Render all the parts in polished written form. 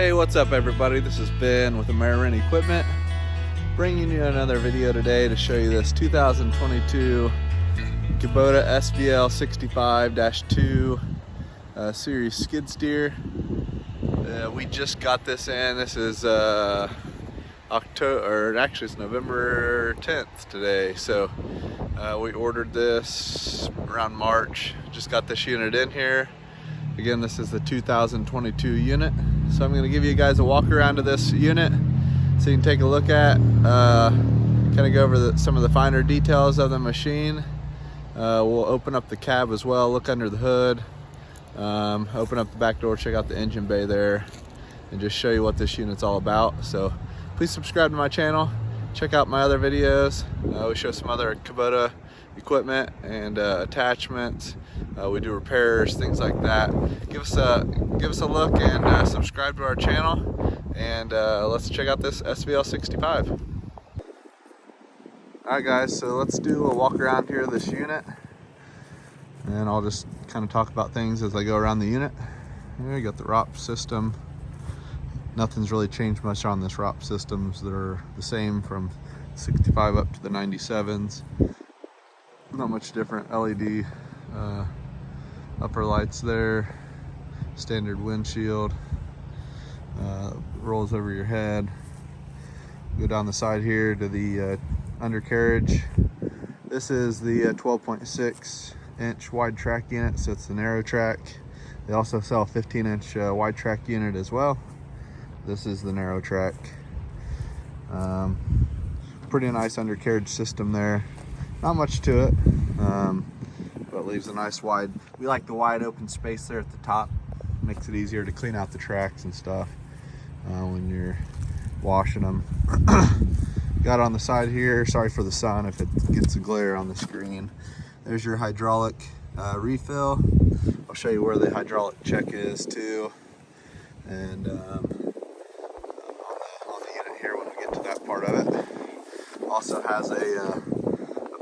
Hey, what's up everybody? This is Ben with American Equipment, bringing you another video today to show you this 2022 Kubota SVL65-2 series skid steer. We just got this in. This is October, or actually it's November 10th today. So we ordered this around March. Just got this unit in here. Again, this is the 2022 unit. So I'm going to give you guys a walk around of this unit so you can take a look at, kind of go over some of the finer details of the machine. We'll open up the cab as well, look under the hood, open up the back door, check out the engine bay there, and just show you what this unit's all about. So please subscribe to my channel, check out my other videos. We show some other Kubota equipment and attachments. We do repairs, things like that. Give us a look and subscribe to our channel, and let's check out this SVL65. Alright guys, so let's do a walk around here of this unit, and I'll just kind of talk about things as I go around the unit. Here you got the ROP system. Nothing's really changed much on this ROP systems. They're the same from 65 up to the 97s. Not much different. LED upper lights there, standard windshield, rolls over your head. Go down the side here to the undercarriage. This is the 12.6 inch wide track unit, so it's the narrow track. They also sell a 15 inch wide track unit as well. This is the narrow track. Pretty nice undercarriage system there. Not much to it, but leaves a nice wide. We like the wide open space there at the top. Makes it easier to clean out the tracks and stuff when you're washing them. Got on the side here, sorry for the sun if it gets a glare on the screen. There's your hydraulic refill. I'll show you where the hydraulic check is too. And on the unit here when we get to that part of it. Also has a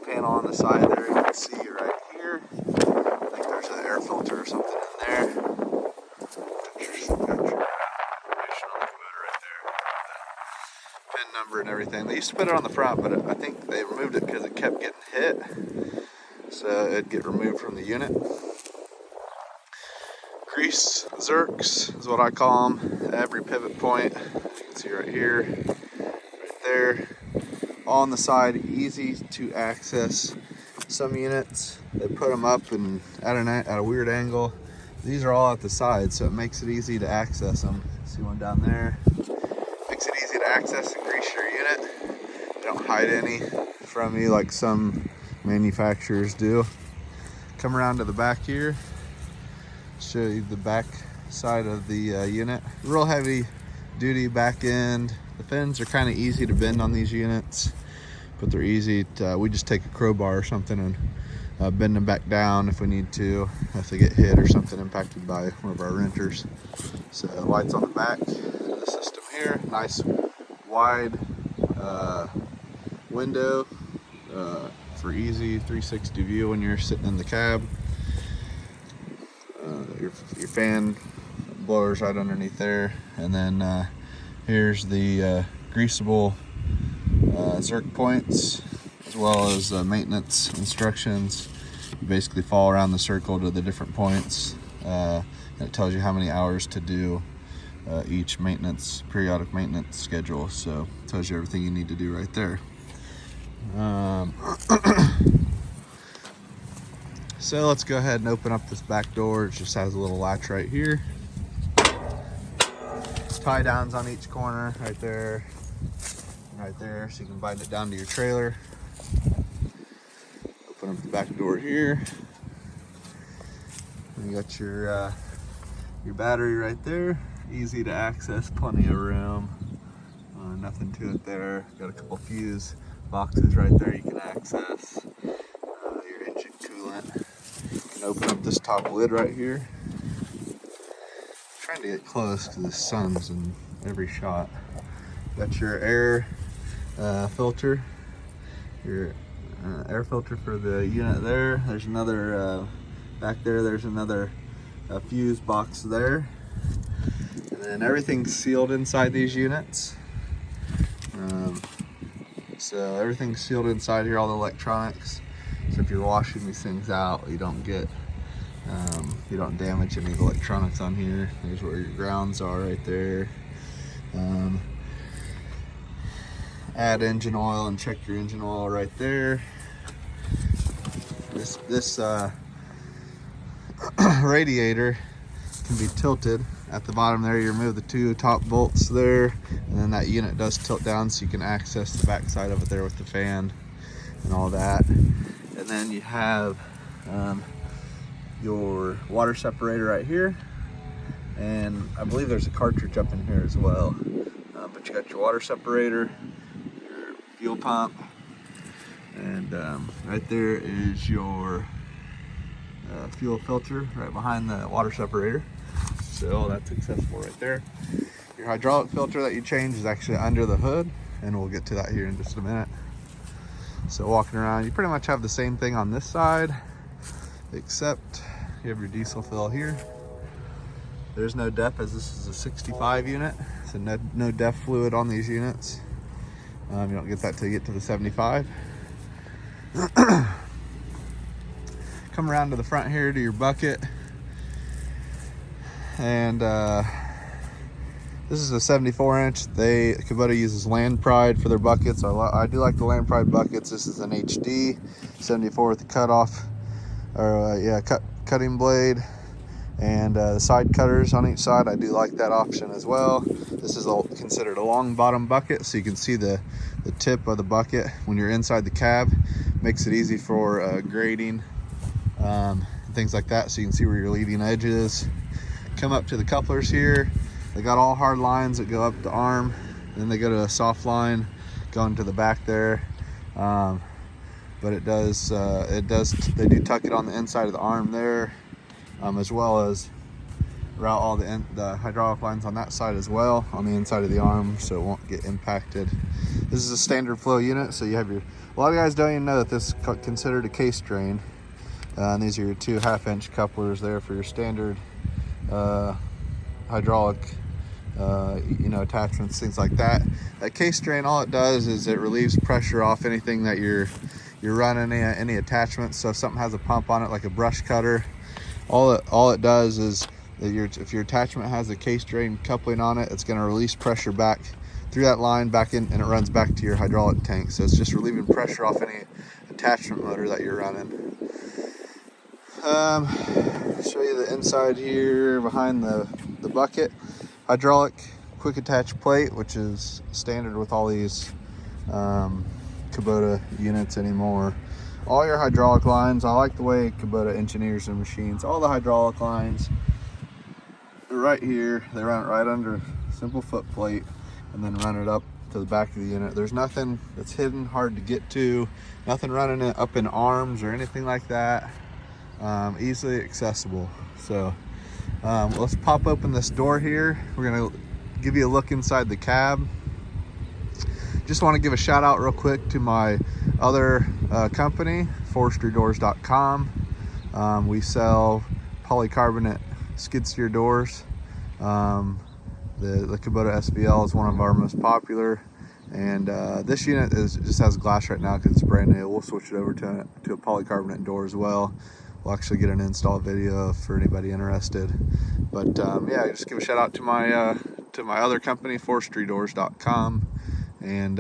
panel on the side there. You can see right here. I think there's an air filter or something in there. Got your information on the Kubota right there. The PIN number and everything. They used to put it on the front, but I think they removed it because it kept getting hit. So it'd get removed from the unit. Grease zerks is what I call them. Every pivot point. You can see right here, right there. On the side, easy to access. Some units, they put them up and at a weird angle. These are all at the side, so it makes it easy to access them. See one down there. Makes it easy to access and grease your unit. They don't hide any from you like some manufacturers do. Come around to the back here. Show you the back side of the unit. Real heavy duty back end. The fins are kind of easy to bend on these units, but they're easy to, we just take a crowbar or something and bend them back down if we need to, if they get hit or something impacted by one of our renters. So lights on the back of the system here. Nice wide window for easy 360 view when you're sitting in the cab. Your fan blower's right underneath there, and then here's the greasable zerk points, as well as maintenance instructions. You basically follow around the circle to the different points, and it tells you how many hours to do each periodic maintenance schedule. So it tells you everything you need to do right there. So let's go ahead and open up this back door. It just has a little latch right here. Tie downs on each corner, right there, so you can bind it down to your trailer. Open up the back door here. And you got your battery right there. Easy to access, plenty of room. Nothing to it there. Got a couple fuse boxes right there you can access. Your engine coolant. You can open up this top lid right here. Trying to get close because the sun's in every shot. Got your air filter, your air filter for the unit there. There's another back there. There's another fuse box there. And then everything's sealed inside these units. So everything's sealed inside here, all the electronics. So if you're washing these things out, you don't damage any of the electronics on here. There's where your grounds are right there. Add engine oil and check your engine oil right there. This radiator can be tilted. At the bottom there, you remove the 2 top bolts there, and then that unit does tilt down so you can access the back side of it there with the fan and all that. And then you have your water separator right here, and I believe there's a cartridge up in here as well. But you got your water separator, your fuel pump, and right there is your fuel filter right behind the water separator. So that's accessible right there. Your hydraulic filter that you change is actually under the hood, and we'll get to that here in just a minute. So walking around, you pretty much have the same thing on this side, except you have your diesel fill here. There's no DEF, as this is a 65 unit, so no DEF fluid on these units. You don't get that till you get to the 75. Come around to the front here to your bucket. And this is a 74-inch. Kubota uses Land Pride for their buckets. I do like the Land Pride buckets. This is an HD 74 with the cutoff, or cutting blade, and the side cutters on each side. I do like that option as well. This is considered a long bottom bucket, so you can see the tip of the bucket when you're inside the cab. Makes it easy for grading, things like that, so you can see where your leading edge is. Come up to the couplers here. They got all hard lines that go up the arm, and then they go to a soft line going to the back there. But they do tuck it on the inside of the arm there, as well as route all the hydraulic lines on that side as well, on the inside of the arm, so it won't get impacted. This is a standard flow unit, so you have a lot of guys don't even know that this is considered a case drain. And these are your 2 half-inch couplers there for your standard hydraulic attachments, things like that. That case drain, all it does is it relieves pressure off anything that you're running, any attachments. So if something has a pump on it, like a brush cutter, all it does is that if your attachment has a case drain coupling on it, it's going to release pressure back through that line back in, and it runs back to your hydraulic tank. So it's just relieving pressure off any attachment motor that you're running. Show you the inside here behind the bucket. Hydraulic quick attach plate, which is standard with all these Kubota units anymore. All your hydraulic lines, I like the way Kubota engineers and machines. All the hydraulic lines right here, they run it right under simple foot plate and then run it up to the back of the unit. There's nothing that's hidden, hard to get to, nothing running it up in arms or anything like that. Easily accessible. So let's pop open this door here. We're gonna give you a look inside the cab. Just want to give a shout out real quick to my other company, forestrydoors.com. We sell polycarbonate skid steer doors. The Kubota SVL is one of our most popular, and this unit just has glass right now because it's brand new. We'll switch it over to a polycarbonate door as well. We'll actually get an install video for anybody interested. But yeah, just give a shout out to my other company, forestrydoors.com, and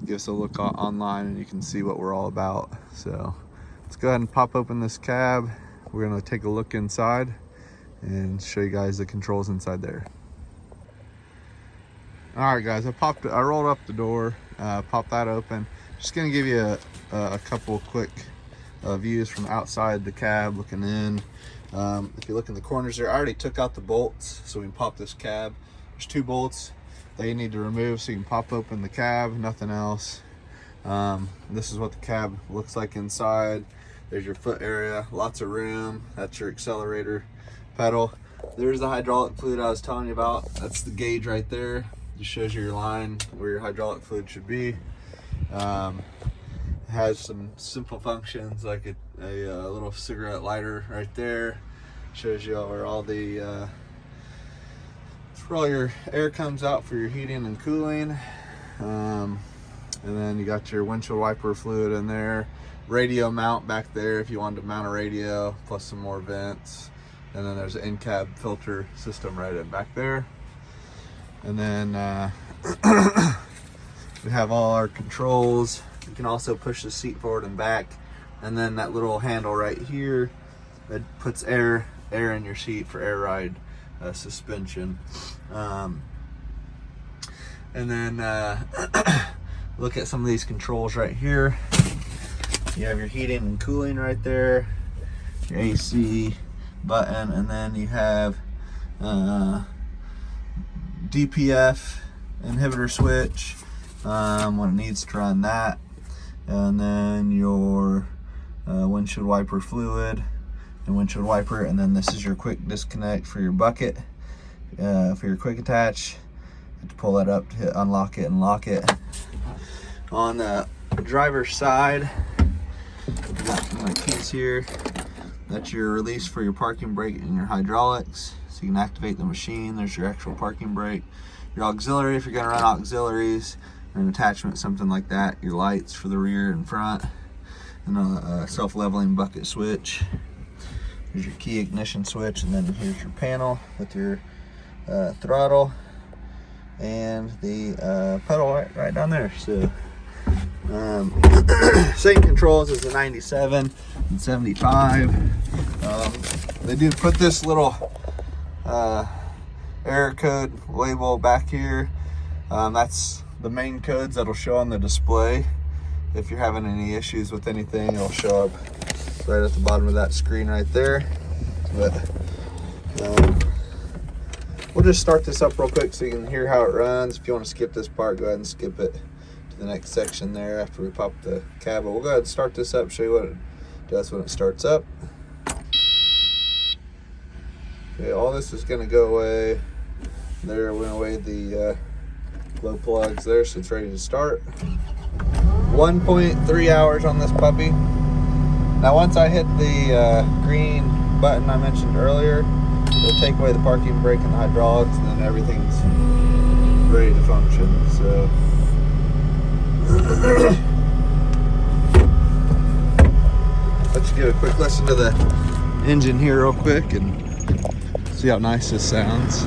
give us a look online and you can see what we're all about. So let's go ahead and pop open this cab. We're gonna take a look inside and show you guys the controls inside there. All right, guys, I rolled up the door, popped that open. Just gonna give you a couple quick views from outside the cab looking in. If you look in the corners there, I already took out the bolts so we can pop this cab. There's 2 bolts that you need to remove so you can pop open the cab, nothing else. This is what the cab looks like inside. There's your foot area, lots of room. That's your accelerator pedal. There's the hydraulic fluid I was telling you about. That's the gauge right there. Just shows you your line where your hydraulic fluid should be. Has some simple functions like a little cigarette lighter right there. Shows you where all the where all your air comes out for your heating and cooling. And then you got your windshield wiper fluid in there. Radio mount back there if you wanted to mount a radio, plus some more vents. And then there's an in-cab filter system right in back there. And then we have all our controls. You can also push the seat forward and back. And then that little handle right here, it puts air in your seat for air ride suspension. And then look at some of these controls right here. You have your heating and cooling right there, your AC button, and then you have DPF inhibitor switch when it needs to run that, and then your windshield wiper fluid and windshield wiper, and then this is your quick disconnect for your bucket for your quick attach. You have to pull that up to hit unlock it and lock it. On the driver's side, you got my keys here. That's your release for your parking brake and your hydraulics, so you can activate the machine. There's your actual parking brake. Your auxiliary if you're going to run auxiliaries, or an attachment, something like that. Your lights for the rear and front, and a self-leveling bucket switch. Here's your key ignition switch, and then here's your panel with your throttle and the pedal right down there. So same controls as the 97 and 75. They do put this little error code label back here. That's the main codes that'll show on the display. If you're having any issues with anything, it'll show up right at the bottom of that screen right there. But we'll just start this up real quick so you can hear how it runs. If you want to skip this part, go ahead and skip it to the next section there after we pop the cab. But we'll go ahead and start this up, show you what it does when it starts up. Okay, all this is going to go away. There went away the glow plugs there, so it's ready to start. 1.3 hours on this puppy. Now once I hit the green button I mentioned earlier, it'll take away the parking brake and the hydraulics, and then everything's ready to function. So let's give a quick listen to the engine here real quick and see how nice this sounds.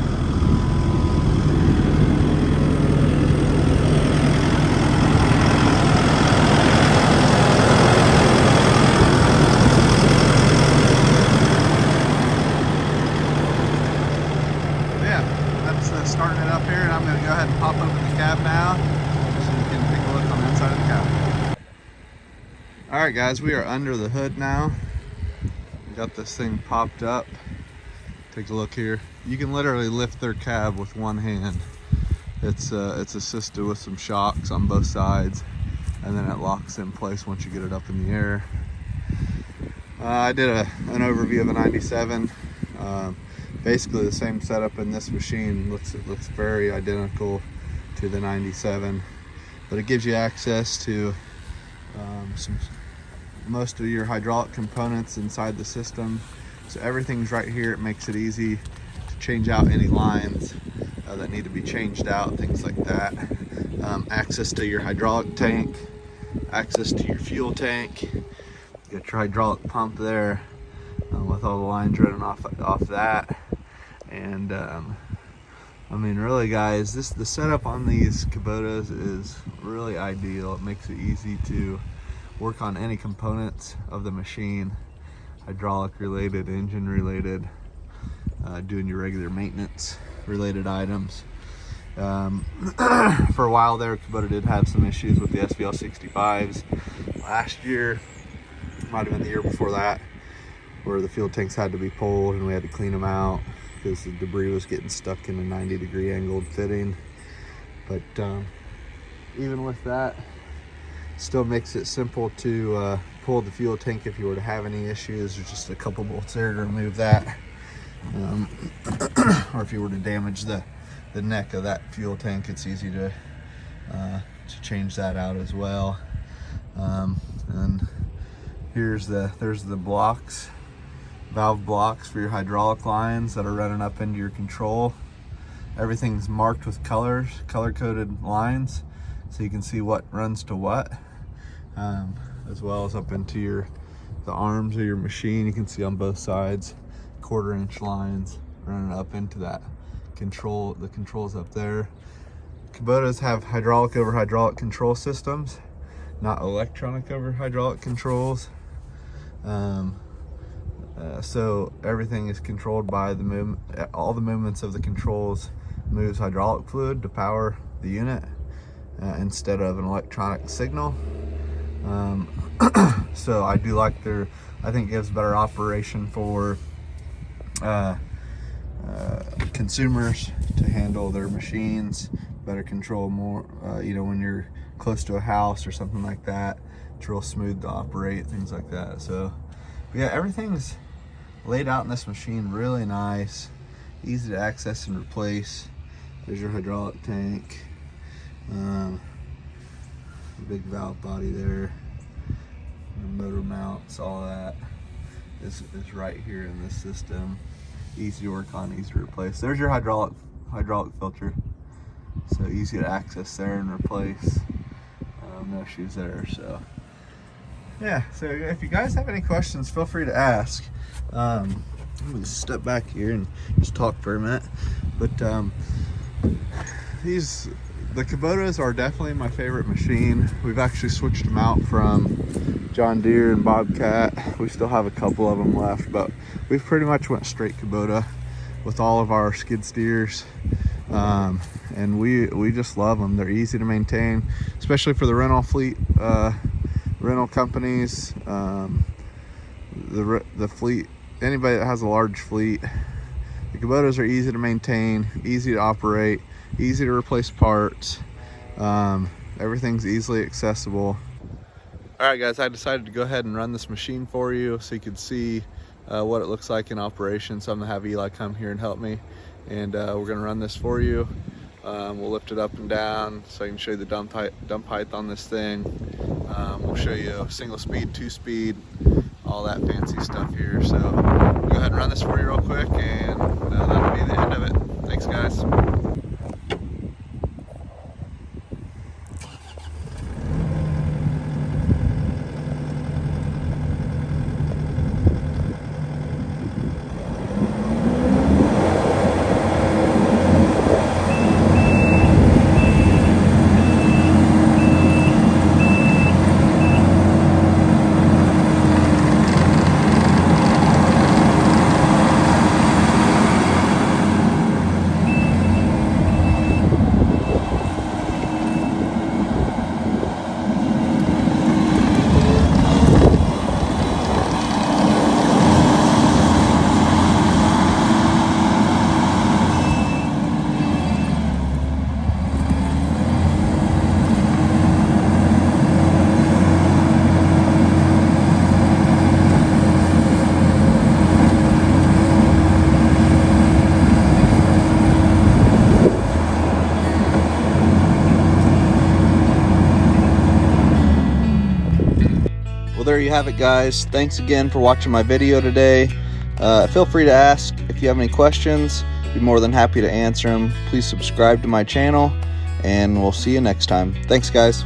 Starting it up here, and I'm going to go ahead and pop open the cab now so you can take a look on the inside of the cab. Alright guys, we are under the hood now. We got this thing popped up. Take a look here. You can literally lift their cab with one hand. It's assisted with some shocks on both sides, and then it locks in place once you get it up in the air. I did an overview of a 97. Basically the same setup in this machine. Looks very identical to the 97, but it gives you access to most of your hydraulic components inside the system. So everything's right here. It makes it easy to change out any lines that need to be changed out, things like that. Access to your hydraulic tank, access to your fuel tank. You got your hydraulic pump there with all the lines running off that. And I mean, really guys, the setup on these Kubotas is really ideal. It makes it easy to work on any components of the machine, hydraulic related, engine related, doing your regular maintenance related items. For a while there, Kubota did have some issues with the SVL65s last year, might have been the year before that, where the fuel tanks had to be pulled and we had to clean them out because the debris was getting stuck in a 90-degree angled fitting. But even with that, still makes it simple to pull the fuel tank if you were to have any issues. There's just a couple bolts there to remove that. Or if you were to damage the neck of that fuel tank, it's easy to change that out as well. And there's the blocks, valve blocks for your hydraulic lines that are running up into your control. Everything's marked with colors, color-coded lines, so you can see what runs to what, as well as up into the arms of your machine. You can see on both sides 1/4-inch lines running up into that control. The controls up there. Kubotas have hydraulic over hydraulic control systems, not electronic over hydraulic controls. So everything is controlled by the movement. All the movements of the controls moves hydraulic fluid to power the unit instead of an electronic signal. So I do like I think it gives better operation for consumers to handle their machines, better control more, you know, when you're close to a house or something like that. It's real smooth to operate, things like that. So yeah, everything's laid out in this machine really nice, easy to access and replace. There's your hydraulic tank, big valve body there, the motor mounts, all that is right here in this system. Easy to work on, easy to replace. There's your hydraulic filter, so easy to access there and replace. No issues there. So yeah, so if you guys have any questions, feel free to ask. I'm gonna step back here and just talk for a minute. But the Kubotas are definitely my favorite machine. We've actually switched them out from John Deere and Bobcat. We still have a couple of them left, but we've pretty much went straight Kubota with all of our skid steers. And we just love them. They're easy to maintain, especially for the rental fleet, rental companies, the fleet, anybody that has a large fleet. The Kubotas are easy to maintain, easy to operate, easy to replace parts. Everything's easily accessible. All right, guys, I decided to go ahead and run this machine for you so you could see what it looks like in operation. So I'm gonna have Eli come here and help me, and we're gonna run this for you. We'll lift it up and down so I can show you the dump height on this thing. We'll show you single speed, 2-speed, all that fancy stuff here. So we'll go ahead and run this for you real quick, and that'll be the end of it. Thanks, guys. Well, there you have it, guys. Thanks again for watching my video today. Feel free to ask if you have any questions. I'd be more than happy to answer them. Please subscribe to my channel, and we'll see you next time. Thanks, guys.